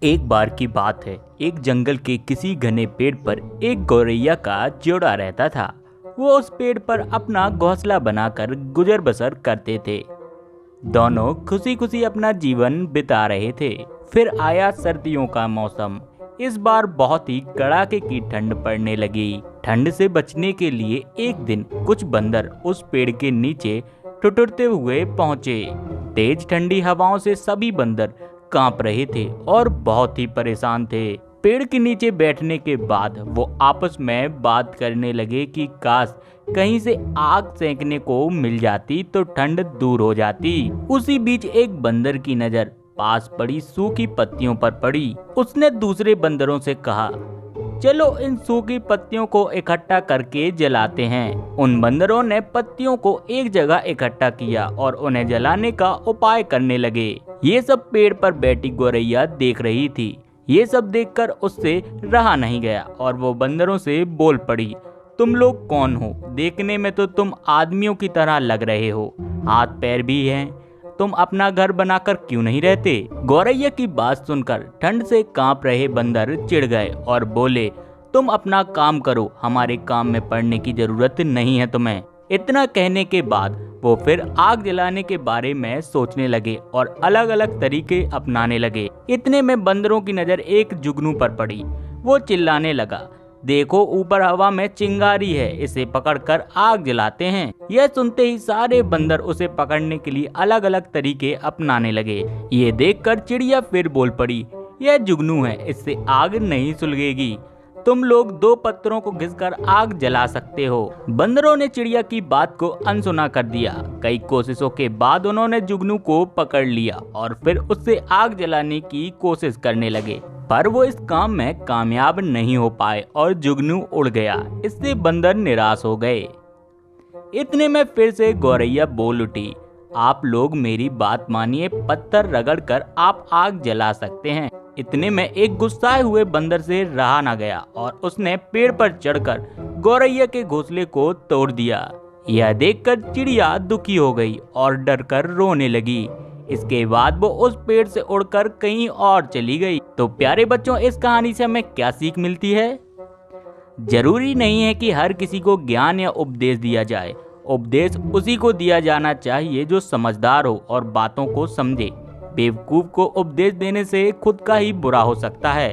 एक बार की बात है। एक जंगल के किसी घने पेड़ पर एक गौरैया का जोड़ा रहता था। वो उस पेड़ पर अपना घोंसला बनाकर गुजर बसर करते थे। दोनों खुशी खुशी अपना जीवन बिता रहे थे। फिर आया सर्दियों का मौसम। इस बार बहुत ही कड़ाके की ठंड पड़ने लगी। ठंड से बचने के लिए एक दिन कुछ बंदर उस पेड़ के नीचे ठिठुरते हुए पहुंचे। तेज ठंडी हवाओं से सभी बंदर कांप रहे थे और बहुत ही परेशान थे। पेड़ के नीचे बैठने के बाद वो आपस में बात करने लगे कि काश कहीं से आग सेंकने को मिल जाती तो ठंड दूर हो जाती। उसी बीच एक बंदर की नजर पास पड़ी सूखी पत्तियों पर पड़ी। उसने दूसरे बंदरों से कहा, चलो इन सूखी पत्तियों को इकट्ठा करके जलाते हैं। उन बंदरों ने पत्तियों को एक जगह इकट्ठा किया और उन्हें जलाने का उपाय करने लगे। ये सब पेड़ पर बैठी गौरैया देख रही थी। ये सब देखकर उससे रहा नहीं गया और वो बंदरों से बोल पड़ी, तुम लोग कौन हो? देखने में तो तुम आदमियों की तरह लग रहे हो, हाथ पैर भी हैं। तुम अपना घर बनाकर क्यों नहीं रहते? गौरैया की बात सुनकर ठंड से कांप रहे बंदर चिढ़ गए और बोले, तुम अपना काम करो, हमारे काम में पड़ने की जरूरत नहीं है तुम्हें। इतना कहने के बाद वो फिर आग जलाने के बारे में सोचने लगे और अलग अलग तरीके अपनाने लगे। इतने में बंदरों की नजर एक जुगनू पर पड़ी। वो चिल्लाने लगा, देखो ऊपर हवा में चिंगारी है, इसे पकड़कर आग जलाते हैं। यह सुनते ही सारे बंदर उसे पकड़ने के लिए अलग अलग तरीके अपनाने लगे। ये देखकर चिड़िया फिर बोल पड़ी, यह जुगनू है, इससे आग नहीं सुलगेगी। तुम लोग दो पत्थरों को घिसकर आग जला सकते हो। बंदरों ने चिड़िया की बात को अनसुना कर दिया। कई कोशिशों के बाद उन्होंने जुगनू को पकड़ लिया और फिर उससे आग जलाने की कोशिश करने लगे, पर वो इस काम में कामयाब नहीं हो पाए और जुगनू उड़ गया। इससे बंदर निराश हो गए। इतने में फिर से गौरैया बोल उठी, आप लोग मेरी बात मानिए, पत्थर रगड़कर आप आग जला सकते हैं। इतने में एक गुस्साए हुए बंदर से रहा न गया और उसने पेड़ पर चढ़कर गौरैया के घोंसले को तोड़ दिया। यह देखकर चिड़िया दुखी हो गई और डरकर रोने लगी। इसके बाद वो उस पेड़ से उड़कर कहीं और चली गई। तो प्यारे बच्चों, इस कहानी से हमें क्या सीख मिलती है? जरूरी नहीं है कि हर किसी को ज्ञान या उपदेश दिया जाए। उपदेश उसी को दिया जाना चाहिए जो समझदार हो और बातों को समझे। बेवकूफ को उपदेश देने से खुद का ही बुरा हो सकता है।